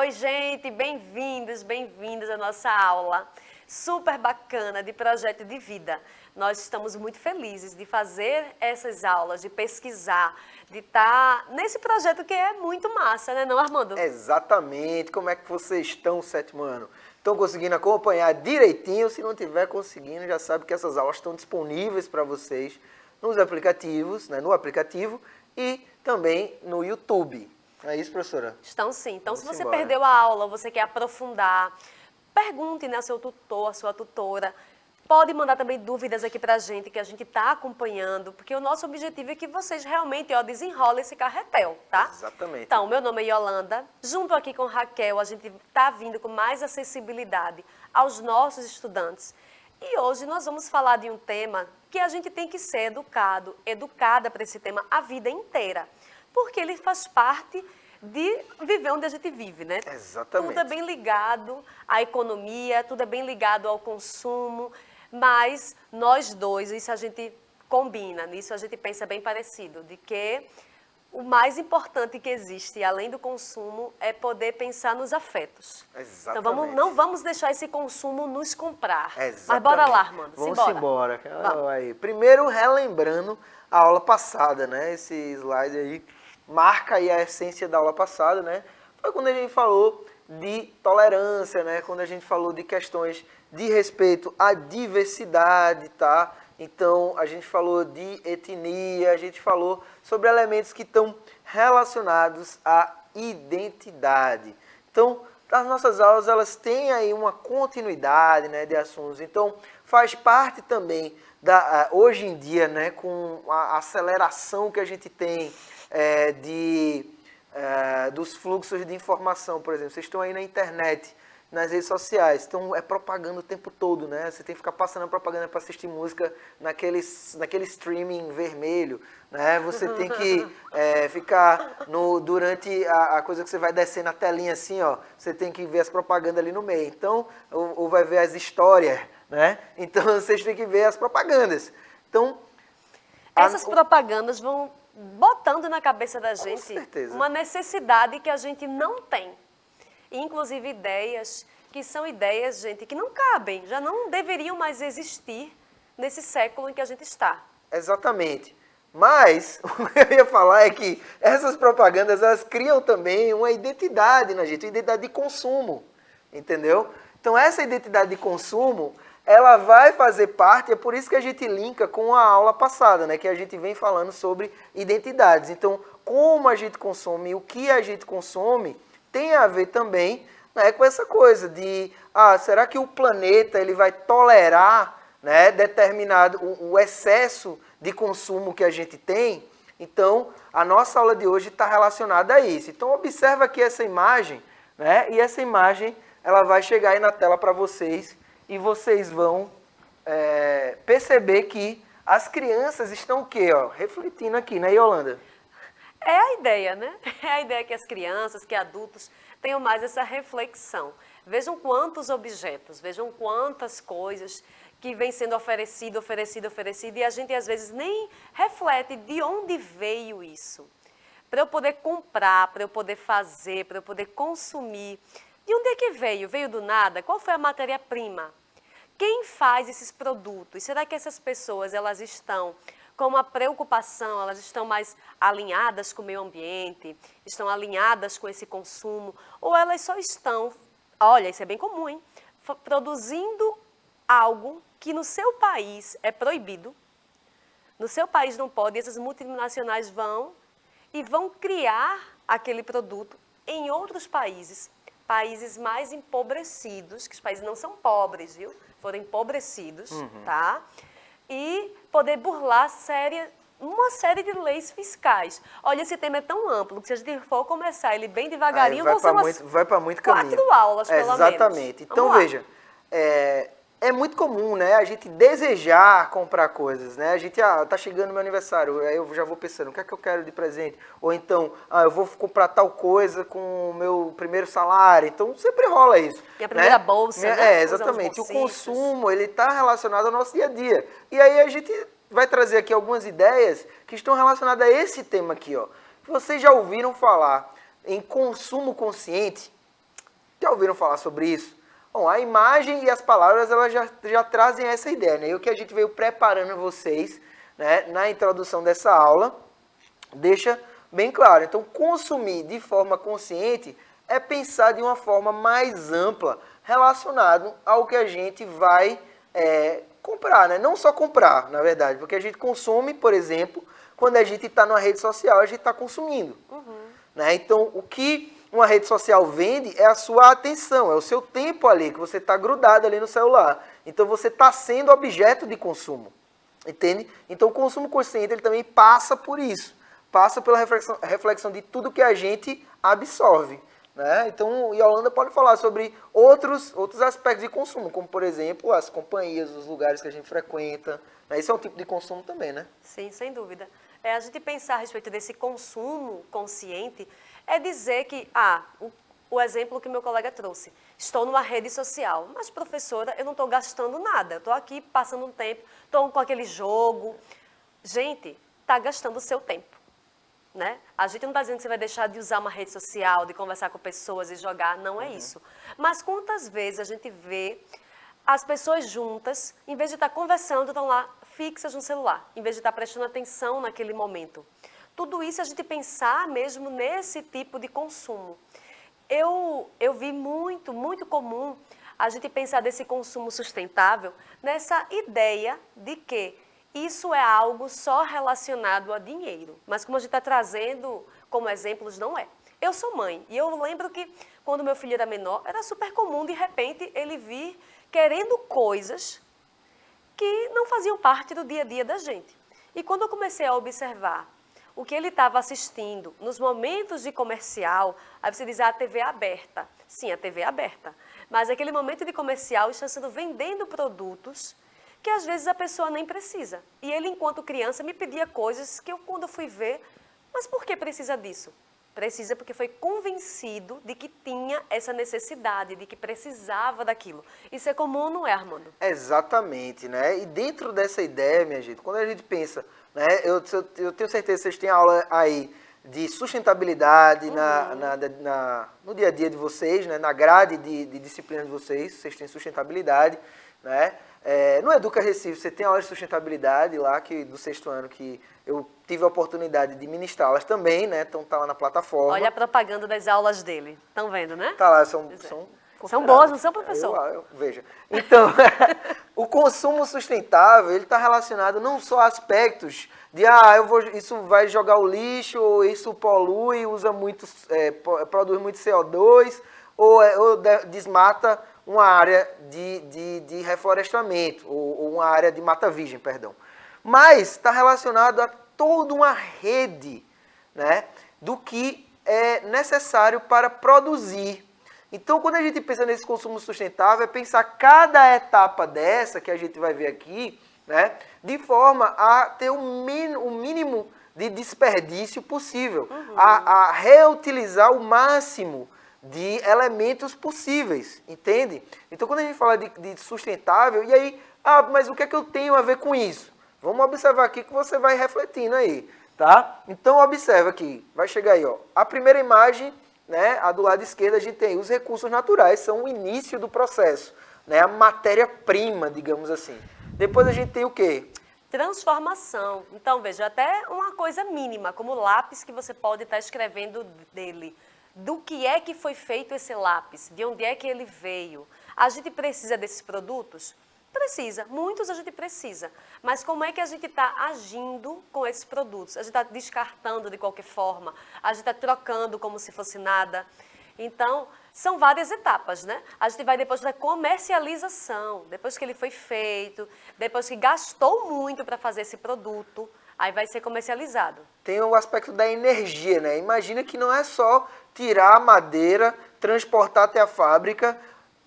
Oi, gente, bem-vindos, bem-vindas à nossa aula super bacana de projeto de vida. Nós estamos muito felizes de fazer essas aulas, de pesquisar, de estar nesse projeto que é muito massa, né, não, Armando? Exatamente. Como é que vocês estão, sétimo ano? Estão conseguindo acompanhar direitinho? Se não estiver conseguindo, já sabe que essas aulas estão disponíveis para vocês nos aplicativos, né, no aplicativo e também no YouTube. É isso, professora? Estão sim. Então, Vamos se você embora. perdeu a aula, você quer aprofundar, pergunte, né, ao seu tutor, à sua tutora. Pode mandar também dúvidas aqui pra gente, que a gente está acompanhando, porque o nosso objetivo é que vocês realmente desenrolem esse carretel, tá? Exatamente. Então, meu nome é Yolanda, junto aqui com Raquel, a gente está vindo com mais acessibilidade aos nossos estudantes. E hoje nós vamos falar de um tema que a gente tem que ser educada para esse tema a vida inteira, porque ele faz parte de viver onde a gente vive, né? Exatamente. Tudo é bem ligado à economia, tudo é bem ligado ao consumo, mas nós dois, isso a gente combina, nisso a gente pensa bem parecido, de que o mais importante que existe, além do consumo, é poder pensar nos afetos. Exatamente. Então não vamos deixar esse consumo nos comprar. Exatamente. Mas bora lá, Armando, Vamos simbora. embora. Aí. Primeiro, relembrando a aula passada, né? Esse slide aí marca aí a essência da aula passada, né? Foi quando a gente falou de tolerância, né? Quando a gente falou de questões de respeito à diversidade, tá? Então, a gente falou de etnia, a gente falou sobre elementos que estão relacionados à identidade. Então, as nossas aulas, elas têm aí uma continuidade, né, de assuntos. Então, faz parte também, hoje em dia, né, com a aceleração que a gente tem dos fluxos de informação, por exemplo. Vocês estão aí na internet, nas redes sociais, então é propaganda o tempo todo, né? Você tem que ficar passando a propaganda para assistir música naquele streaming vermelho, né? Você tem que ficar durante a coisa que você vai descer na telinha assim, ó, você tem que ver as propagandas ali no meio. Então, ou vai ver as histórias, né? Então, vocês têm que ver as propagandas. Então, essas propagandas vão botando na cabeça da gente uma necessidade que a gente não tem. Inclusive ideias que são ideias, gente, que não cabem, já não deveriam mais existir nesse século em que a gente está. Exatamente. Mas, o que eu ia falar é que essas propagandas, elas criam também uma identidade na gente, uma identidade de consumo, entendeu? Então, essa identidade de consumo, ela vai fazer parte, é por isso que a gente linka com a aula passada, né? Que a gente vem falando sobre identidades. Então, como a gente consome e o que a gente consome tem a ver também, né, com essa coisa de, será que o planeta ele vai tolerar, né, determinado o excesso de consumo que a gente tem? Então, a nossa aula de hoje está relacionada a isso. Então, observa aqui essa imagem, né, e essa imagem ela vai chegar aí na tela para vocês e vocês vão perceber que as crianças estão o quê? Ó, refletindo aqui, né, Yolanda? É a ideia, né? É a ideia que as crianças, que adultos tenham mais essa reflexão. Vejam quantos objetos, vejam quantas coisas que vêm sendo oferecido, e a gente às vezes nem reflete de onde veio isso. Para eu poder comprar, para eu poder fazer, para eu poder consumir. De onde é que veio? Veio do nada? Qual foi a matéria-prima? Quem faz esses produtos? Será que essas pessoas elas estão com uma preocupação, elas estão mais alinhadas com o meio ambiente, estão alinhadas com esse consumo, ou elas só estão, olha, isso é bem comum, hein? Produzindo algo que no seu país é proibido, no seu país não pode, e essas multinacionais vão criar aquele produto em outros países mais empobrecidos, que os países não são pobres, viu? Foram empobrecidos, tá? E poder burlar uma série de leis fiscais. Olha, esse tema é tão amplo que se a gente for começar ele bem devagarinho, vai para muito caminho. 4 aulas, pelo menos. Exatamente. Então, veja, é muito comum, né, a gente desejar comprar coisas, né? A gente, tá chegando meu aniversário, aí eu já vou pensando, o que é que eu quero de presente? Ou então, eu vou comprar tal coisa com o meu primeiro salário. Então, sempre rola isso. E a primeira bolsa, né? Exatamente. O consumo, ele está relacionado ao nosso dia a dia. E aí a gente vai trazer aqui algumas ideias que estão relacionadas a esse tema aqui, ó. Vocês já ouviram falar em consumo consciente? Já ouviram falar sobre isso? Bom, a imagem e as palavras elas já trazem essa ideia, né? E o que a gente veio preparando vocês, né, na introdução dessa aula, deixa bem claro. Então, consumir de forma consciente é pensar de uma forma mais ampla relacionado ao que a gente vai comprar, né? Não só comprar, na verdade, porque a gente consome, por exemplo, quando a gente está numa rede social, a gente está consumindo. Né? Então, o que uma rede social vende é a sua atenção, é o seu tempo ali, que você está grudado ali no celular. Então, você está sendo objeto de consumo. Entende? Então, o consumo consciente ele também passa por isso. Passa pela reflexão de tudo que a gente absorve. Né? Então, Yolanda pode falar sobre outros aspectos de consumo, como, por exemplo, as companhias, os lugares que a gente frequenta. Né? Isso é um tipo de consumo também, né? Sim, sem dúvida. A gente pensar a respeito desse consumo consciente é dizer que, o exemplo que meu colega trouxe, estou numa rede social, mas professora, eu não estou gastando nada, eu estou aqui passando um tempo, estou com aquele jogo. Gente, está gastando o seu tempo. Né? A gente não está dizendo que você vai deixar de usar uma rede social, de conversar com pessoas e jogar, não é isso. Mas quantas vezes a gente vê as pessoas juntas, em vez de estar conversando, estão lá fixas no celular, em vez de estar prestando atenção naquele momento. Tudo isso a gente pensar mesmo nesse tipo de consumo. Eu vi muito comum a gente pensar desse consumo sustentável nessa ideia de que isso é algo só relacionado a dinheiro. Mas como a gente está trazendo como exemplos, não é. Eu sou mãe e eu lembro que quando meu filho era menor, era super comum de repente ele vir querendo coisas que não faziam parte do dia a dia da gente. E quando eu comecei a observar o que ele estava assistindo nos momentos de comercial, aí você diz, a TV é aberta. Sim, a TV é aberta. Mas aquele momento de comercial está sendo vendendo produtos que às vezes a pessoa nem precisa. E ele, enquanto criança, me pedia coisas que eu, quando fui ver, mas por que precisa disso? Precisa porque foi convencido de que tinha essa necessidade, de que precisava daquilo. Isso é comum, não é, Armando? Exatamente, né? E dentro dessa ideia, minha gente, quando a gente pensa, né? Eu tenho certeza que vocês têm aula aí de sustentabilidade no dia a dia de vocês, né? Na grade de disciplina de vocês têm sustentabilidade, né? No Educa Recife, você tem aulas de sustentabilidade lá, do 6º ano, que eu tive a oportunidade de ministrá-las também, né? Então tá lá na plataforma. Olha a propaganda das aulas dele. Estão vendo, né? Tá lá, são boas, não são, professor? Veja. Então, o consumo sustentável, ele está relacionado não só a aspectos de, isso vai jogar o lixo, ou isso polui, produz muito CO2, ou desmata uma área de reflorestamento, ou uma área de mata virgem, perdão. Mas está relacionado a toda uma rede, né, do que é necessário para produzir. Então, quando a gente pensa nesse consumo sustentável, é pensar cada etapa dessa, que a gente vai ver aqui, né, de forma a ter o mínimo de desperdício possível, a reutilizar o máximo de elementos possíveis, entende? Então, quando a gente fala de sustentável, e aí, mas o que é que eu tenho a ver com isso? Vamos observar aqui que você vai refletindo aí, tá? Então, observa aqui, vai chegar aí, ó. A primeira imagem, né, a do lado esquerdo, a gente tem os recursos naturais, são o início do processo, né, a matéria-prima, digamos assim. Depois a gente tem o quê? Transformação. Então, veja, até uma coisa mínima, como o lápis que você pode estar escrevendo dele. Do que é que foi feito esse lápis? De onde é que ele veio? A gente precisa desses produtos? Precisa, muitos a gente precisa. Mas como é que a gente está agindo com esses produtos? A gente está descartando de qualquer forma? A gente está trocando como se fosse nada? Então, são várias etapas, né? A gente vai depois da comercialização, depois que ele foi feito, depois que gastou muito para fazer esse produto, aí vai ser comercializado. Tem o aspecto da energia, né? Imagina que não é só tirar a madeira, transportar até a fábrica,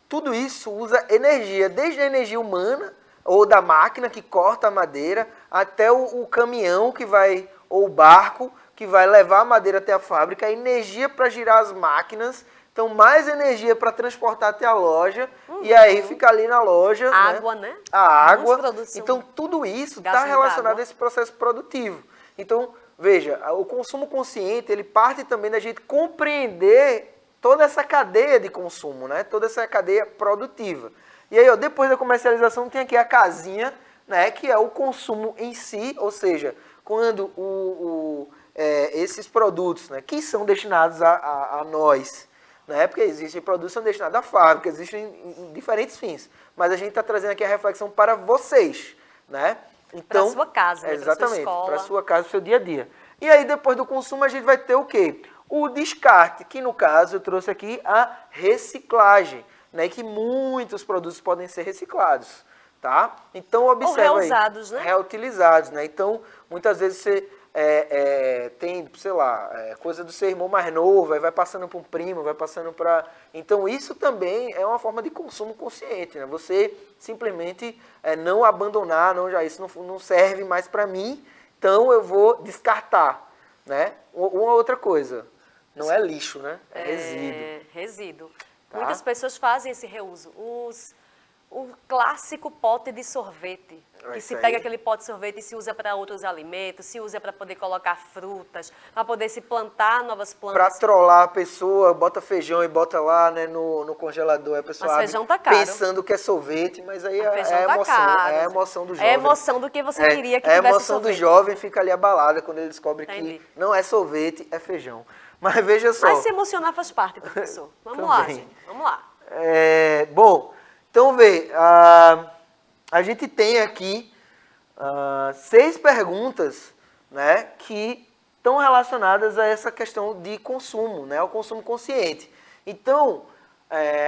tudo isso usa energia, desde a energia humana, ou da máquina que corta a madeira, até o caminhão que vai, ou o barco que vai levar a madeira até a fábrica, a energia para girar as máquinas, então mais energia para transportar até a loja, e aí fica ali na loja, água, né? A água. Então tudo isso está relacionado a esse processo produtivo. Então, veja, o consumo consciente, ele parte também da gente compreender toda essa cadeia de consumo, né? Toda essa cadeia produtiva. E aí, ó, depois da comercialização, tem aqui a casinha, né? Que é o consumo em si, ou seja, quando esses produtos, né? Que são destinados a nós, né? Porque existem produtos que são destinados à fábrica, existem em diferentes fins. Mas a gente está trazendo aqui a reflexão para vocês, né? Então, para a sua casa, né? Exatamente, para para a sua casa, para o seu dia a dia. E aí, depois do consumo, a gente vai ter o quê? O descarte, que no caso eu trouxe aqui a reciclagem, né? Que muitos produtos podem ser reciclados, tá? Então, observa ou reusados, aí. né? Reutilizados, né? Então, muitas vezes você tem, sei lá, coisa do seu irmão mais novo, aí vai passando para um primo, vai passando para... Então, isso também é uma forma de consumo consciente, né? Você simplesmente não abandonar, não, já isso não serve mais para mim, então eu vou descartar, né? Uma outra coisa, não é lixo, né? É resíduo. Resíduo. Tá? Muitas pessoas fazem esse reuso. O clássico pote de sorvete, que Isso se aí. pega aquele pote de sorvete e se usa para outros alimentos, se usa para poder colocar frutas, para poder se plantar novas Pra plantas. trollar a pessoa, bota feijão e bota lá, né, no congelador. A pessoa Mas abre feijão tá caro. pensando que é sorvete, mas aí Mas feijão é a tá emoção, caro. é a emoção do É jovem. a emoção do que você queria que é a tivesse emoção do sorvete. jovem, fica ali abalada quando ele descobre Entendi. que não é sorvete, é feijão. Mas veja só. Mas se emocionar faz parte, professor. Vamos lá, Também. gente. Vamos lá. Bom, então vê, a gente tem aqui 6 perguntas, né, que estão relacionadas a essa questão de consumo, né, ao consumo consciente. Então,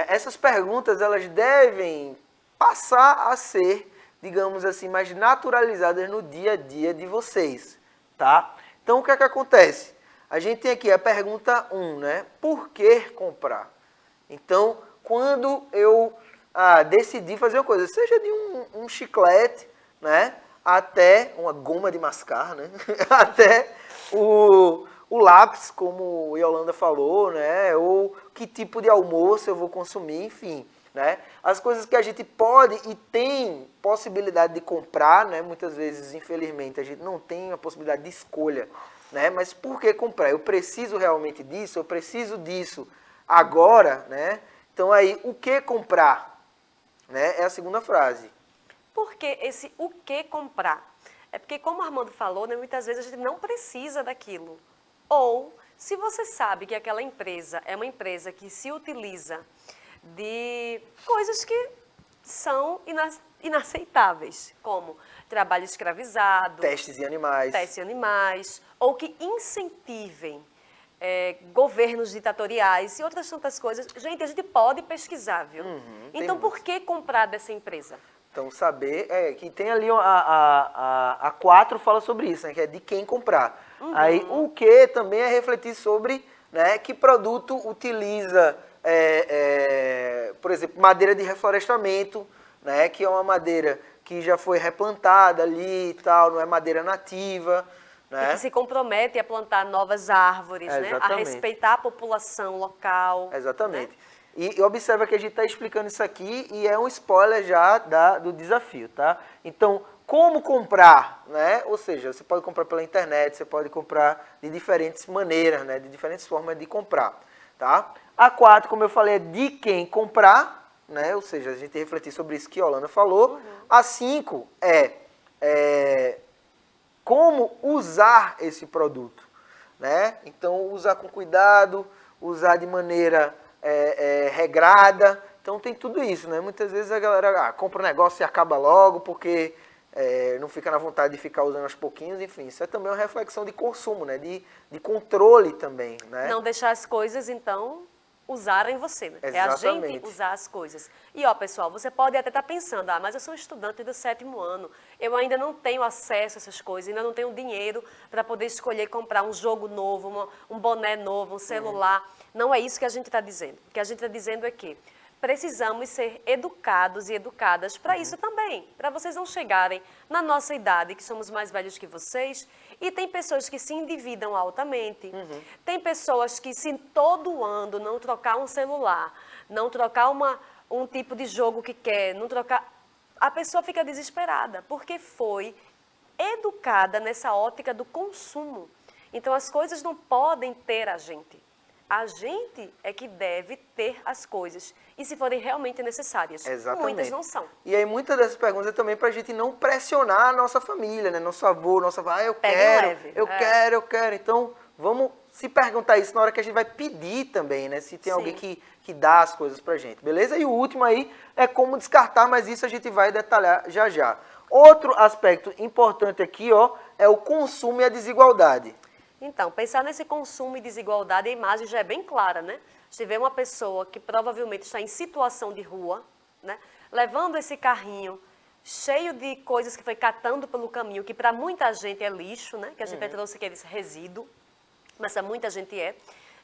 essas perguntas elas devem passar a ser, digamos assim, mais naturalizadas no dia a dia de vocês, tá? Então, o que é que acontece? A gente tem aqui a pergunta 1, né? Por que comprar? Então, quando eu decidi fazer uma coisa, seja de um chiclete, né? Até uma goma de mascar, né? Até o lápis, como o Yolanda falou, né? Ou que tipo de almoço eu vou consumir, enfim, né? As coisas que a gente pode e tem possibilidade de comprar, né? Muitas vezes, infelizmente, a gente não tem a possibilidade de escolha, né? Mas por que comprar? Eu preciso realmente disso? Eu preciso disso agora, né? Então aí, o que comprar? Né? É a segunda frase. Por que esse o que comprar? É porque, como o Armando falou, né, muitas vezes a gente não precisa daquilo. Ou, se você sabe que aquela empresa é uma empresa que se utiliza de coisas que são inaceitáveis, como trabalho escravizado, Testes em animais. testes em animais, ou que incentivem governos ditatoriais e outras tantas coisas. Gente, a gente pode pesquisar, viu? Então, por que comprar dessa empresa? Então, saber que tem ali a 4 fala sobre isso, né? Que é de quem comprar. Aí, o que também é refletir sobre, né, que produto utiliza, por exemplo, madeira de reflorestamento, né? Que é uma madeira que já foi replantada ali e tal, não é madeira nativa. E que se compromete a plantar novas árvores, né? A Exatamente. respeitar a população local. Exatamente. Né? E observa que a gente está explicando isso aqui e é um spoiler já do desafio, tá? Então, como comprar, né? Ou seja, você pode comprar pela internet, você pode comprar de diferentes maneiras, né? De diferentes formas de comprar, tá? A 4, como eu falei, é de quem comprar, né? Ou seja, a gente refletir sobre isso que a Holanda falou. A 5 é como usar esse produto, né? Então, usar com cuidado, usar de maneira regrada. Então, tem tudo isso, né? Muitas vezes a galera compra um negócio e acaba logo porque não fica na vontade de ficar usando aos pouquinhos. Enfim, isso é também uma reflexão de consumo, né? De controle também, né? Não deixar as coisas, então, usarem você, né? É a Exatamente. gente usar as coisas. E, ó, pessoal, você pode até estar pensando, mas eu sou estudante do 7º ano, eu ainda não tenho acesso a essas coisas, ainda não tenho dinheiro para poder escolher comprar um jogo novo, um boné novo, um celular. Não é isso que a gente está dizendo. O que a gente está dizendo é que precisamos ser educados e educadas para isso também, para vocês não chegarem na nossa idade, que somos mais velhos que vocês, e tem pessoas que se endividam altamente, tem pessoas que se todo ano não trocar um celular, não trocar um tipo de jogo que quer, não trocar, a pessoa fica desesperada, porque foi educada nessa ótica do consumo. Então as coisas não podem ter a gente. A gente é que deve ter as coisas, e se forem realmente necessárias. Exatamente. Muitas não são. E aí muitas dessas perguntas é também para a gente não pressionar a nossa família, né? Nosso avô, nossa avó, eu Pegue quero, leve. eu quero. Então, vamos se perguntar isso na hora que a gente vai pedir também, né? Se tem Sim. alguém que dá as coisas pra gente, beleza? E o último aí é como descartar, mas isso a gente vai detalhar já já. Outro aspecto importante aqui, ó, é o consumo e a desigualdade. Então, pensar nesse consumo e desigualdade, a imagem já é bem clara, né? Se vê uma pessoa que provavelmente está em situação de rua, né? Levando esse carrinho cheio de coisas que foi catando pelo caminho, que para muita gente é lixo, né? Que a gente trouxe aqueles resíduos, mas para muita gente é.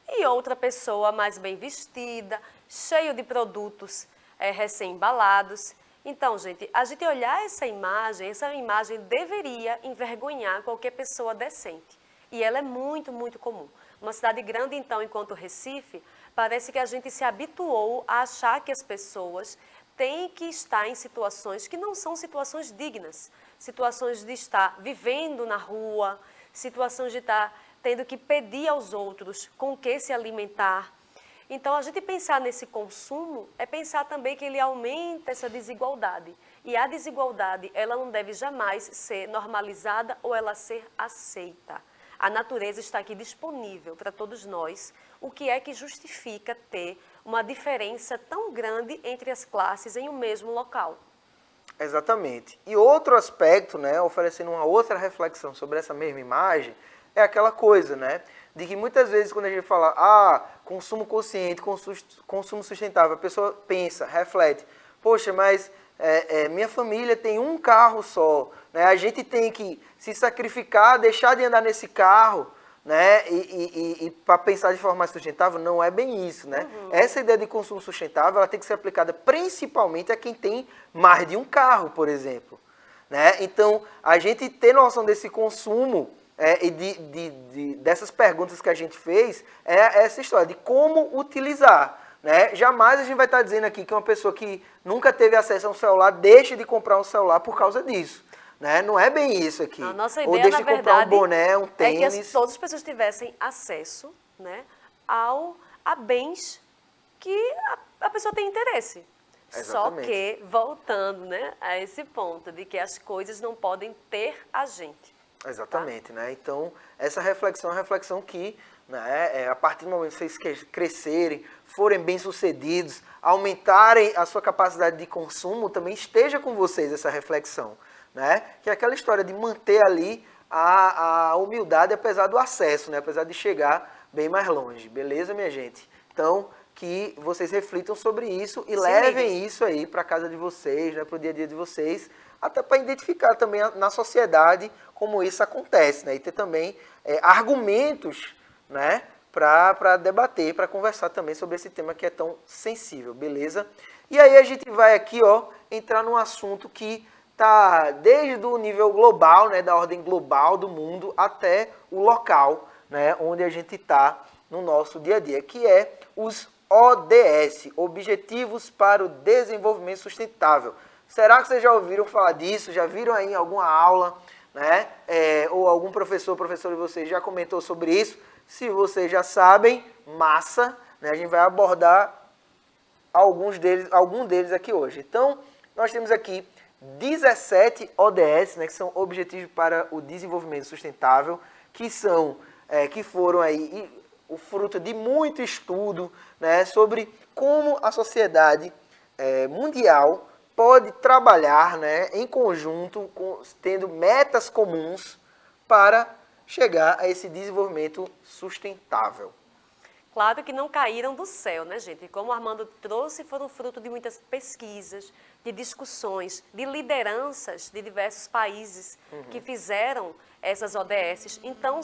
E outra pessoa mais bem vestida, cheio de produtos recém-embalados. Então, gente, a gente olhar essa imagem deveria envergonhar qualquer pessoa decente. E ela é muito, muito comum. Uma cidade grande, então, enquanto Recife, parece que a gente se habituou a achar que as pessoas têm que estar em situações que não são situações dignas. Situações de estar vivendo na rua, situações de estar tendo que pedir aos outros com o que se alimentar. Então, a gente pensar nesse consumo é pensar também que ele aumenta essa desigualdade. E a desigualdade, ela não deve jamais ser normalizada ou ela ser aceita. A natureza está aqui disponível para todos nós. O que é que justifica ter uma diferença tão grande entre as classes em um mesmo local? Exatamente. E outro aspecto, né, oferecendo uma outra reflexão sobre essa mesma imagem, é aquela coisa, né, de que muitas vezes quando a gente fala, consumo consciente, consumo sustentável, a pessoa pensa, reflete, poxa, mas minha família tem um carro só, né, a gente tem que se sacrificar, deixar de andar nesse carro, né, e para pensar de forma mais sustentável, não é bem isso, né? Essa ideia de consumo sustentável, ela tem que ser aplicada principalmente a quem tem mais de um carro, por exemplo, né? Então, a gente ter noção desse consumo e dessas perguntas que a gente fez, é essa história de como utilizar, né? Jamais a gente vai estar dizendo aqui que uma pessoa que nunca teve acesso a um celular deixe de comprar um celular por causa disso. Né? Não é bem isso aqui. A nossa Ou ideia, deixe na de comprar um verdade, boné, um é que tênis. todas as pessoas tivessem acesso, né, a bens que a pessoa tem interesse. Só Exatamente. que, voltando, né, a esse ponto de que as coisas não podem ter a gente. Exatamente, né? Então, essa reflexão é uma reflexão que, né, a partir do momento que vocês crescerem, forem bem-sucedidos, aumentarem a sua capacidade de consumo, também esteja com vocês essa reflexão, né? Que é aquela história de manter ali a humildade apesar do acesso, né? Apesar de chegar bem mais longe, beleza, minha gente? Então, que vocês reflitam sobre isso e levem isso aí para casa de vocês, né, para o dia a dia de vocês, até para identificar também na sociedade como isso acontece, né, e ter também argumentos, né, para debater, para conversar também sobre esse tema que é tão sensível, beleza? E aí a gente vai aqui, ó, entrar num assunto que tá desde o nível global, né, da ordem global do mundo, até o local, né, onde a gente está no nosso dia a dia, que é os ODS, Objetivos para o Desenvolvimento Sustentável. Será que vocês já ouviram falar disso? Já viram aí em alguma aula, né? Ou algum professor de vocês já comentou sobre isso? Se vocês já sabem, massa, né? A gente vai abordar algum deles aqui hoje. Então, nós temos aqui 17 ODS, né, que são Objetivos para o Desenvolvimento Sustentável, que foram aí o fruto de muito estudo, né, sobre como a sociedade mundial pode trabalhar, né, em conjunto, tendo metas comuns para chegar a esse desenvolvimento sustentável. Claro que não caíram do céu, né, gente? Como o Armando trouxe, foram fruto de muitas pesquisas, de discussões, de lideranças de diversos países que fizeram essas ODS. Então,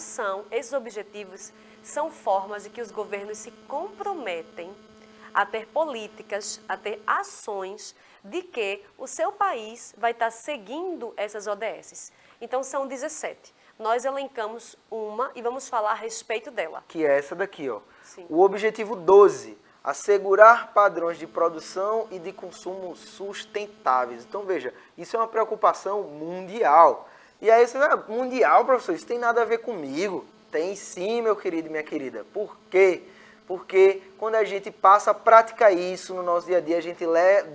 esses objetivos são formas de que os governos se comprometem a ter políticas, a ter ações de que o seu país vai estar seguindo essas ODS. Então, são 17. Nós elencamos uma e vamos falar a respeito dela. Que é essa daqui, ó. Sim. O objetivo 12, assegurar padrões de produção e de consumo sustentáveis. Então, veja, isso é uma preocupação mundial. E aí você vai, mundial, professor, isso tem nada a ver comigo. Tem sim, meu querido e minha querida. Por quê? porque quando a gente passa a praticar isso no nosso dia a dia, a gente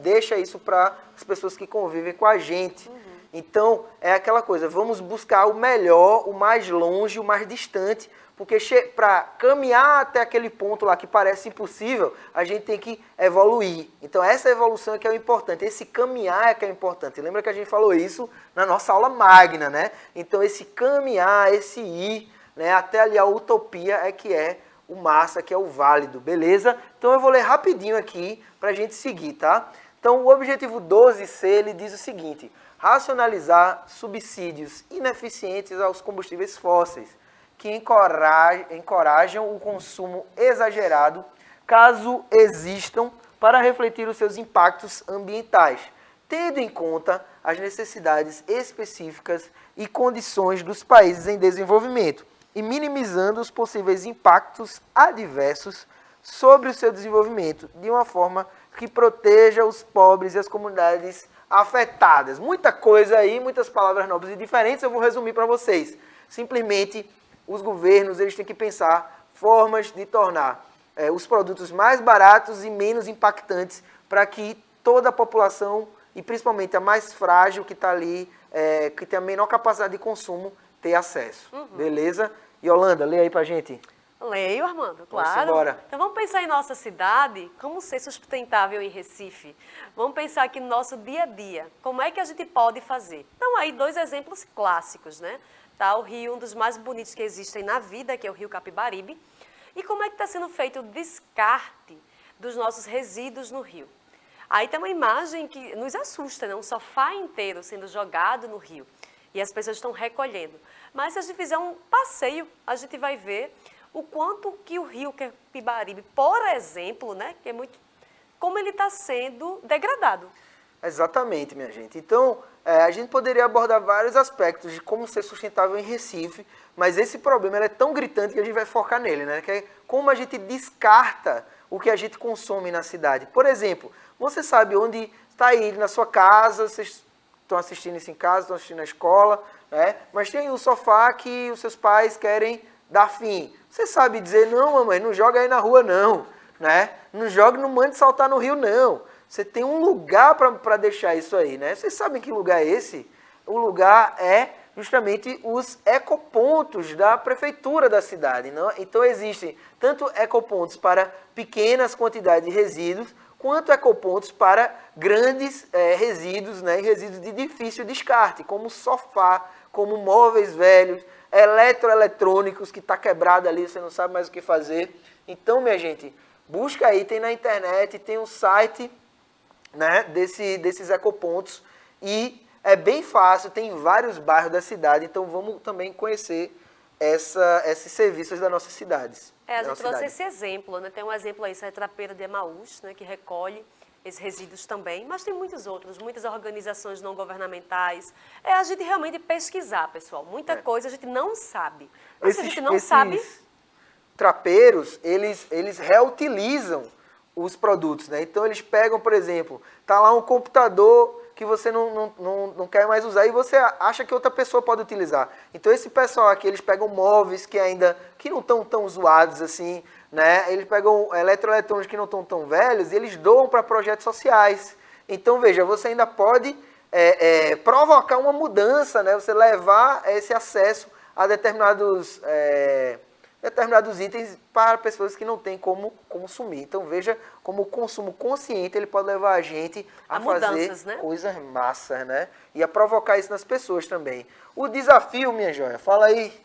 deixa isso para as pessoas que convivem com a gente. Então, é aquela coisa, vamos buscar o melhor, o mais longe, o mais distante, porque para caminhar até aquele ponto lá que parece impossível, a gente tem que evoluir. Então, essa evolução é que é o importante, esse caminhar é que é o importante. Lembra que a gente falou isso na nossa aula magna, né? Então, esse caminhar, esse ir, né, até ali a utopia é que é o massa, que é o válido, beleza? Então, eu vou ler rapidinho aqui para a gente seguir, tá? Então, o objetivo 12C, ele diz o seguinte: racionalizar subsídios ineficientes aos combustíveis fósseis, que encorajam o consumo exagerado, caso existam, para refletir os seus impactos ambientais, tendo em conta as necessidades específicas e condições dos países em desenvolvimento, e minimizando os possíveis impactos adversos sobre o seu desenvolvimento, de uma forma que proteja os pobres e as comunidades afetadas. Muita coisa aí, muitas palavras novas e diferentes, eu vou resumir para vocês. Simplesmente, os governos eles têm que pensar formas de tornar os produtos mais baratos e menos impactantes para que toda a população, e principalmente a mais frágil que está ali, que tem a menor capacidade de consumo, tenha acesso. Beleza? Yolanda, lê aí para a gente. Leio, Armando, Vamos claro. embora. Então vamos pensar em nossa cidade, como ser sustentável em Recife. Vamos pensar aqui no nosso dia a dia, como é que a gente pode fazer. Então aí 2 exemplos clássicos, né? Tá, o rio, um dos mais bonitos que existem na vida, que é o rio Capibaribe. E como é que está sendo feito o descarte dos nossos resíduos no rio. Aí tem uma imagem que nos assusta, né? Um sofá inteiro sendo jogado no rio. E as pessoas estão recolhendo. Mas se a gente fizer um passeio, a gente vai ver o quanto que o rio Capibaribe, por exemplo, né, que é muito, como ele está sendo degradado. Exatamente, minha gente. Então, a gente poderia abordar vários aspectos de como ser sustentável em Recife, mas esse problema ele é tão gritante que a gente vai focar nele, né? Que é como a gente descarta o que a gente consome na cidade. Por exemplo, você sabe onde está aí na sua casa, vocês estão assistindo isso em casa, estão assistindo na escola, né? Mas tem o sofá que os seus pais querem dar fim. Você sabe dizer, não, mamãe, não joga aí na rua não, né? Não joga, não mande saltar no rio não. Você tem um lugar para deixar isso aí, né? Vocês sabem que lugar é esse? O lugar é justamente os ecopontos da prefeitura da cidade. Não? Então existem tanto ecopontos para pequenas quantidades de resíduos, quanto ecopontos para grandes resíduos, né? E resíduos de difícil descarte, como sofá, como móveis velhos, eletroeletrônicos que está quebrado ali, você não sabe mais o que fazer. Então, minha gente, busca aí, tem na internet, tem um site, né, desses ecopontos, e é bem fácil, tem em vários bairros da cidade, então vamos também conhecer esses serviços das nossas cidades. A gente trouxe esse exemplo, né? Tem um exemplo aí, essa Trapeira de Emaús, né, que recolhe esses resíduos também, mas tem muitos outros, muitas organizações não governamentais. É a gente realmente pesquisar, pessoal. Muita coisa a gente não sabe. Mas se a gente não sabe... Trapeiros, eles reutilizam os produtos, né? Então eles pegam, por exemplo, tá lá um computador que você não quer mais usar e você acha que outra pessoa pode utilizar. Então esse pessoal aqui, eles pegam móveis que não estão tão zoados assim, né? Eles pegam eletroeletrônicos que não estão tão velhos e eles doam para projetos sociais. Então veja, você ainda pode provocar uma mudança, né? Você levar esse acesso a determinados itens para pessoas que não têm como consumir. Então veja como o consumo consciente ele pode levar a gente a fazer né? coisas massas, né? E a provocar isso nas pessoas também. O desafio, minha joia, fala aí.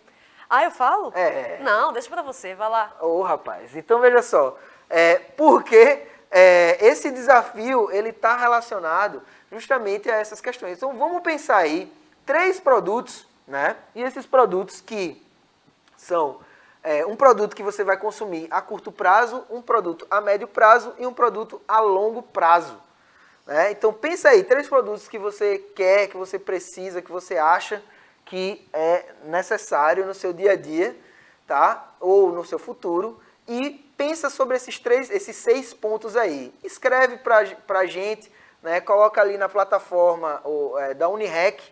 Ah, eu falo? Não, deixa para você, vai lá. Ô, rapaz, então veja só, porque esse desafio ele está relacionado justamente a essas questões. Então vamos pensar aí 3 produtos, né? E esses produtos que são um produto que você vai consumir a curto prazo, um produto a médio prazo e um produto a longo prazo. Né? Então pensa aí, 3 produtos que você quer, que você precisa, que você acha que é necessário no seu dia a dia, tá? Ou no seu futuro, e pensa sobre esses 6 pontos aí. Escreve pra gente, né? Coloca ali na plataforma da Unirec,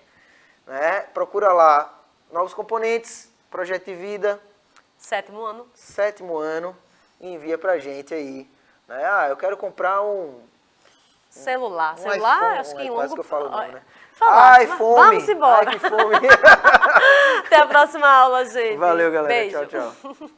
né? Procura lá novos componentes, projeto de vida, 7º ano. 7º ano, e envia pra gente aí. Né? Ah, eu quero comprar um Celular. um Celular, iPhone, acho que em quase longo... que eu falo não, né? Falar. Ai, fome! Vamos embora. Ai, que fome! Até a próxima aula, gente. Valeu, galera. Beijo. Tchau, tchau.